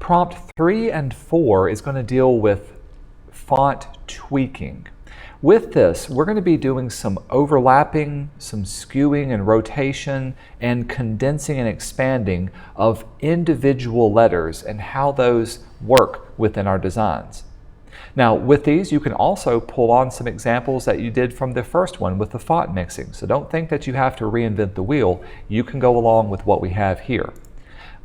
Prompt 3 and 4 is going to deal with font tweaking. With this, we're going to be doing some overlapping, some skewing and rotation, and condensing and expanding of individual letters and how those work within our designs. Now, with these, you can also pull on some examples that you did from the first one with the font mixing. So don't think that you have to reinvent the wheel. You can go along with what we have here.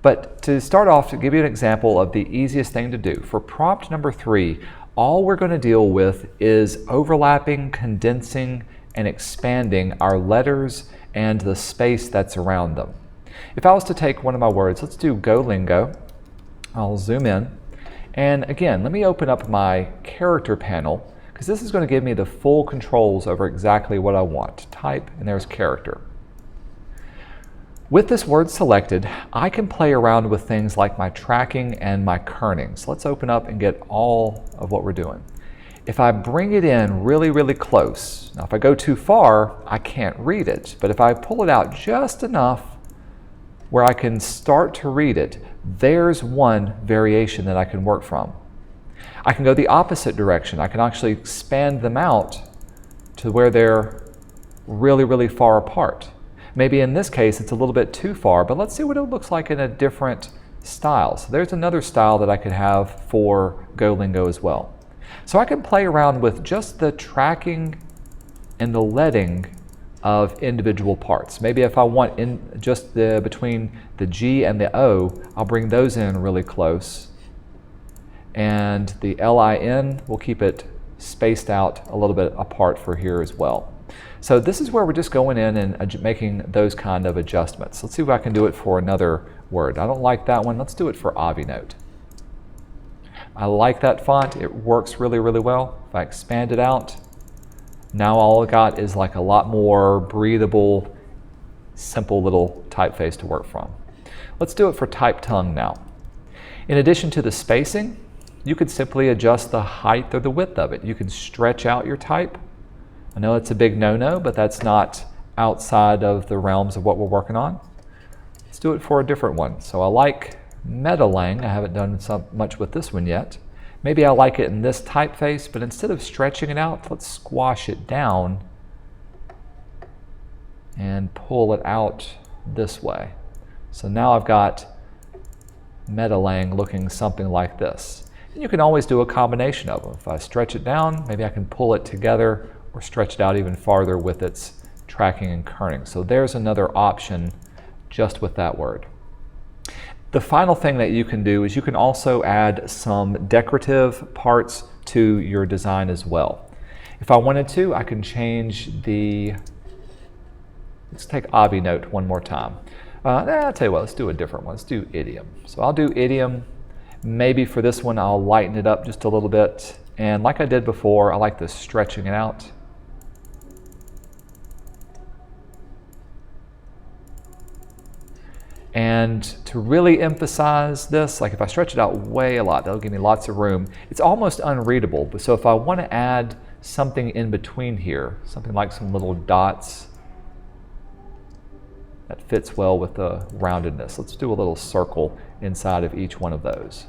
But to start off, to give you an example of the easiest thing to do, for prompt number 3, all we're going to deal with is overlapping, condensing, and expanding our letters and the space that's around them. If I was to take one of my words, let's do Go Lingo. I'll zoom in. And again, let me open up my character panel, because this is going to give me the full controls over exactly what I want. Type, and there's character. With this word selected, I can play around with things like my tracking and my kerning. So let's open up and get all of what we're doing. If I bring it in really, really close, now if I go too far, I can't read it. But if I pull it out just enough where I can start to read it, there's one variation that I can work from. I can go the opposite direction. I can actually expand them out to where they're really, really far apart. Maybe in this case it's a little bit too far, but let's see what it looks like in a different style. So there's another style that I could have for Go Lingo as well. So I can play around with just the tracking and the leading of individual parts. Maybe if I want in just between the G and the O, I'll bring those in really close. And the LIN, we'll keep it spaced out a little bit apart for here as well. So this is where we're just going in and making those kind of adjustments. Let's see if I can do it for another word. I don't like that one. Let's do it for Avinote. I like that font. It works really, really well. If I expand it out, now all I got is like a lot more breathable, simple little typeface to work from. Let's do it for Type Tongue now. In addition to the spacing, you could simply adjust the height or the width of it. You can stretch out your type. I know it's a big no-no, but that's not outside of the realms of what we're working on. Let's do it for a different one. So I like Metalang. I haven't done much with this one yet. Maybe I like it in this typeface, but instead of stretching it out, let's squash it down and pull it out this way. So now I've got Metalang looking something like this. And you can always do a combination of them. If I stretch it down, maybe I can pull it together or stretch it out even farther with its tracking and kerning. So there's another option just with that word. The final thing that you can do is you can also add some decorative parts to your design as well. If I wanted to, I can change the, let's take Avinote one more time. I'll tell you what, let's do a different one. Let's do idiom. So I'll do idiom. Maybe for this one, I'll lighten it up just a little bit. And like I did before, I like the stretching it out. And to really emphasize this, like if I stretch it out way a lot, that'll give me lots of room. It's almost unreadable, but so if I want to add something in between here, something like some little dots, that fits well with the roundedness. Let's do a little circle inside of each one of those.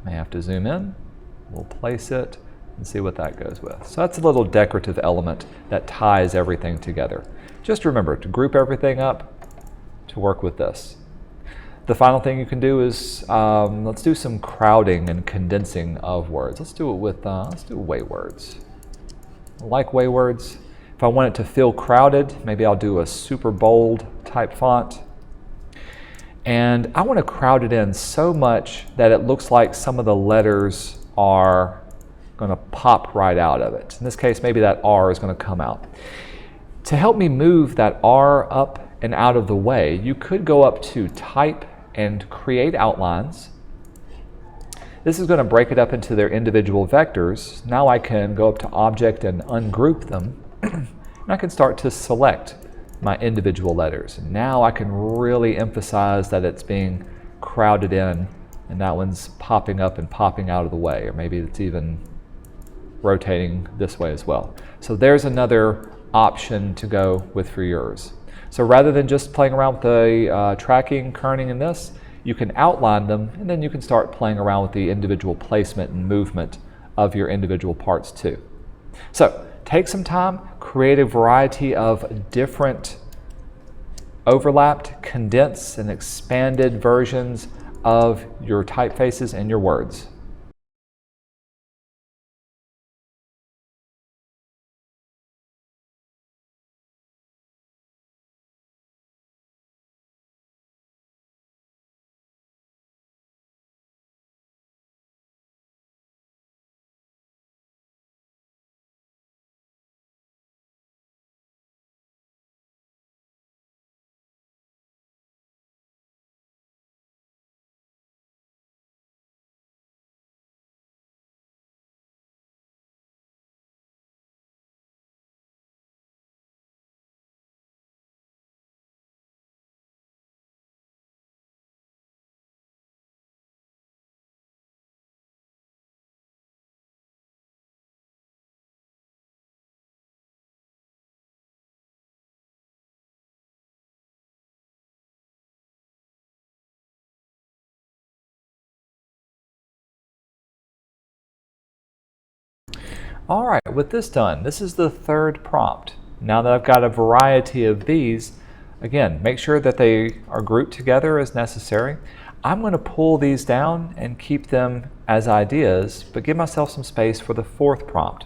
May have to zoom in. We'll place it and see what that goes with. So that's a little decorative element that ties everything together. Just remember to group everything up to work with this. The final thing you can do is, let's do some crowding and condensing of words. Let's do it with, let's do way words. I like way words. If I want it to feel crowded, maybe I'll do a super bold type font. And I want to crowd it in so much that it looks like some of the letters are going to pop right out of it. In this case, maybe that R is going to come out. To help me move that R up and out of the way, you could go up to Type and Create Outlines. This is going to break it up into their individual vectors. Now I can go up to Object and ungroup them, and I can start to select my individual letters. Now I can really emphasize that it's being crowded in, and that one's popping up and popping out of the way, or maybe it's even rotating this way as well. So there's another option to go with for yours. So rather than just playing around with the tracking, kerning, and this, you can outline them, and then you can start playing around with the individual placement and movement of your individual parts too. So take some time, create a variety of different overlapped, condensed, and expanded versions of your typefaces and your words. All right, with this done, this is the third prompt. Now that I've got a variety of these, again, make sure that they are grouped together as necessary. I'm going to pull these down and keep them as ideas, but give myself some space for the fourth prompt.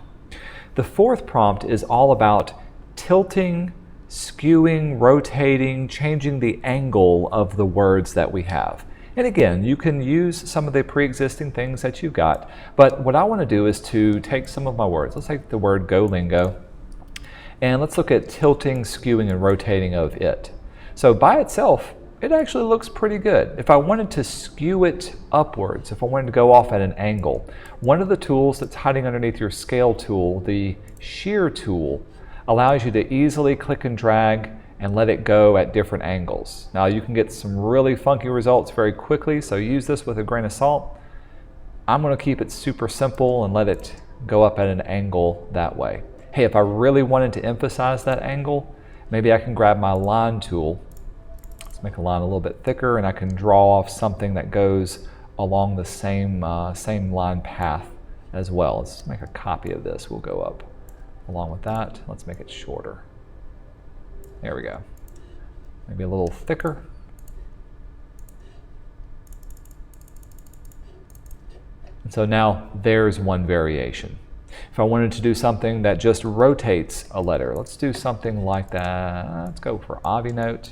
The fourth prompt is all about tilting, skewing, rotating, changing the angle of the words that we have. And again, you can use some of the pre-existing things that you've got, but what I want to do is to take some of my words. Let's take the word Golingo, and let's look at tilting, skewing, and rotating of it. So by itself, it actually looks pretty good. If I wanted to skew it upwards, if I wanted to go off at an angle, one of the tools that's hiding underneath your scale tool, the shear tool, allows you to easily click and drag and let it go at different angles. Now you can get some really funky results very quickly, so use this with a grain of salt. I'm going to keep it super simple and let it go up at an angle that way. Hey, if I really wanted to emphasize that angle, maybe I can grab my line tool. Let's make a line a little bit thicker, and I can draw off something that goes along the same line path as well. Let's make a copy of this. We'll go up along with that. Let's make it shorter. There we go. Maybe a little thicker. And so now there's one variation. If I wanted to do something that just rotates a letter, let's do something like that. Let's go for Avinote.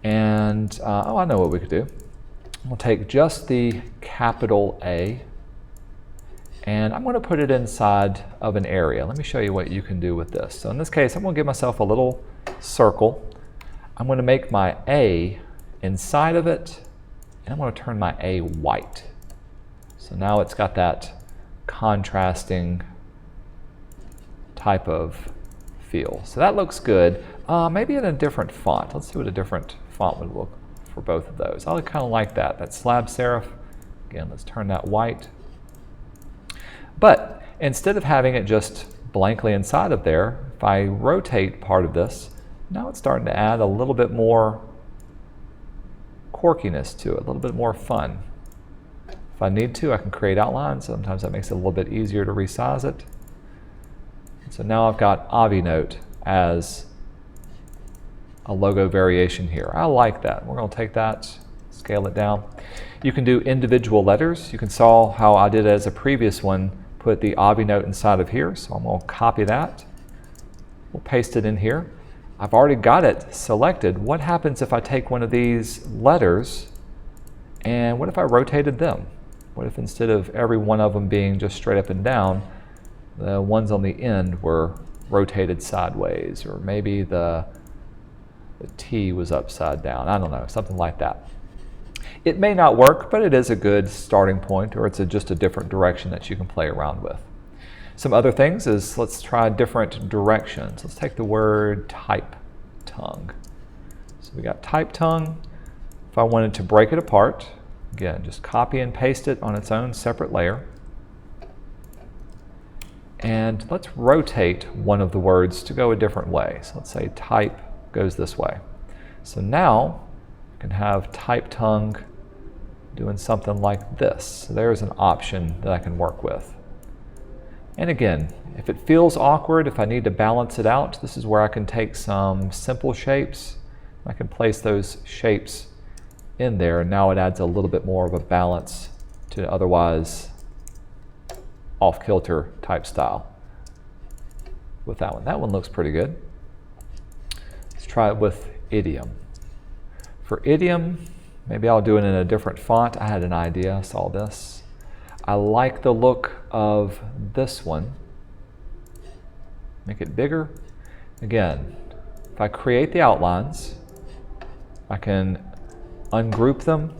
And, oh, I know what we could do. We'll take just the capital A, and I'm going to put it inside of an area. Let me show you what you can do with this. So in this case, I'm going to give myself a little circle. I'm going to make my A inside of it, and I'm going to turn my A white. So now it's got that contrasting type of feel. So that looks good. Maybe in a different font. Let's see what a different font would look for both of those. I kind of like that slab serif. Again, let's turn that white. But instead of having it just blankly inside of there, if I rotate part of this, now it's starting to add a little bit more quirkiness to it, a little bit more fun. If I need to, I can create outlines. Sometimes that makes it a little bit easier to resize it. So now I've got Avinote as a logo variation here. I like that. We're going to take that, scale it down. You can do individual letters. You can saw how I did it as a previous one, put the Avinote inside of here. So I'm going to copy that. We'll paste it in here. I've already got it selected. What happens if I take one of these letters and what if I rotated them? What if instead of every one of them being just straight up and down, the ones on the end were rotated sideways, or maybe the T was upside down. I don't know, something like that. It may not work, but it is a good starting point, or it's just a different direction that you can play around with. Some other things is, let's try different directions. Let's take the word type tongue. So we got type tongue. If I wanted to break it apart, again, just copy and paste it on its own separate layer. And let's rotate one of the words to go a different way. So let's say type goes this way. So now I can have type tongue doing something like this. So there's an option that I can work with. And again, if it feels awkward, if I need to balance it out, this is where I can take some simple shapes. I can place those shapes in there, and now it adds a little bit more of a balance to otherwise off-kilter type style with that one. That one looks pretty good. Let's try it with idiom. For idiom, maybe I'll do it in a different font. I had an idea, I saw this. I like the look of this one. Make it bigger. Again, if I create the outlines, I can ungroup them.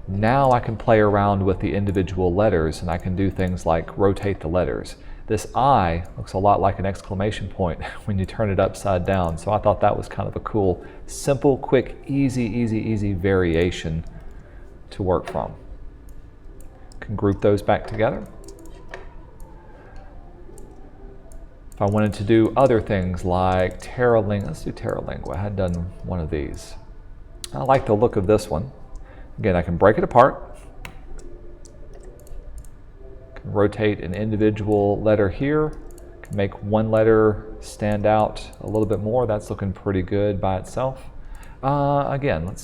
Now I can play around with the individual letters, and I can do things like rotate the letters. This I looks a lot like an exclamation point when you turn it upside down, so I thought that was kind of a cool, simple, quick, easy variation to work from. Can group those back together. If I wanted to do other things like Terralingua, let's do Terralingua. I had done one of these. I like the look of this one. Again, I can break it apart. Can rotate an individual letter here. Can make one letter stand out a little bit more. That's looking pretty good by itself. Again,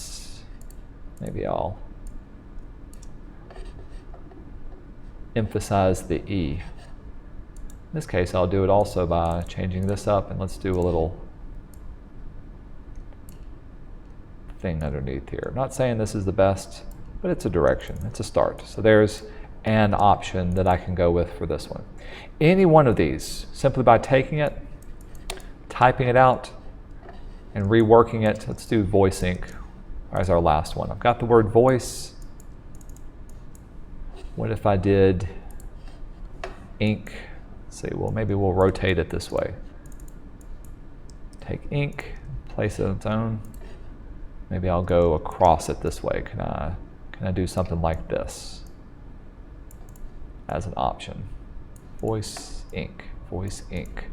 maybe I'll emphasize the E. In this case, I'll do it also by changing this up, and let's do a little thing underneath here. I'm not saying this is the best, but it's a direction, it's a start. So there's an option that I can go with for this one. Any one of these, simply by taking it, typing it out, and reworking it. Let's do voice ink as our last one. I've got the word voice. What if I did ink? Let's see, well, maybe we'll rotate it this way. Take ink, place it on its own. Maybe I'll go across it this way. Can I do something like this as an option? Voice ink, voice ink.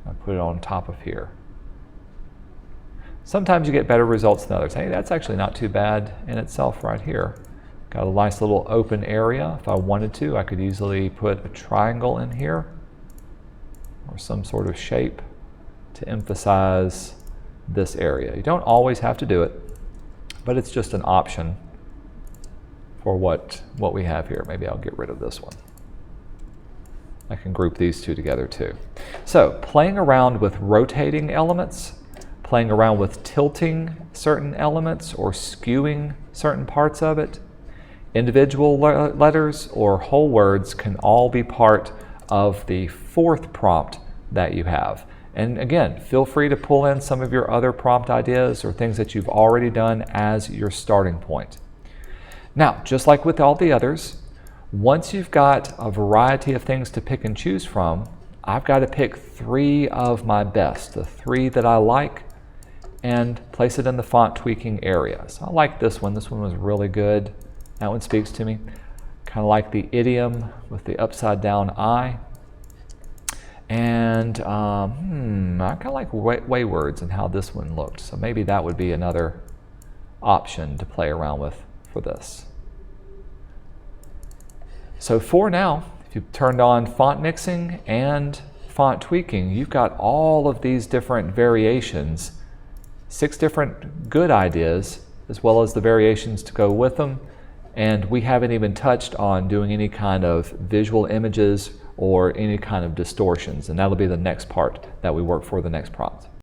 I put it on top of here. Sometimes you get better results than others. Hey, that's actually not too bad in itself right here. Got a nice little open area. If I wanted to, I could easily put a triangle in here or some sort of shape to emphasize this area. You don't always have to do it, but it's just an option for what we have here. Maybe I'll get rid of this one. I can group these two together too. So playing around with rotating elements, playing around with tilting certain elements or skewing certain parts of it, individual letters or whole words can all be part of the fourth prompt that you have. And again, feel free to pull in some of your other prompt ideas or things that you've already done as your starting point. Now, just like with all the others, once you've got a variety of things to pick and choose from, I've got to pick 3 of my best, the 3 that I like, and place it in the font tweaking area. So I like this one. This one was really good. That one speaks to me. Kind of like the idiom with the upside down I. And I kind of like Waywords and how this one looked. So maybe that would be another option to play around with for this. So for now, if you've turned on font mixing and font tweaking, you've got all of these different variations, 6 different good ideas, as well as the variations to go with them. And we haven't even touched on doing any kind of visual images or any kind of distortions. And that'll be the next part that we work for the next prompt.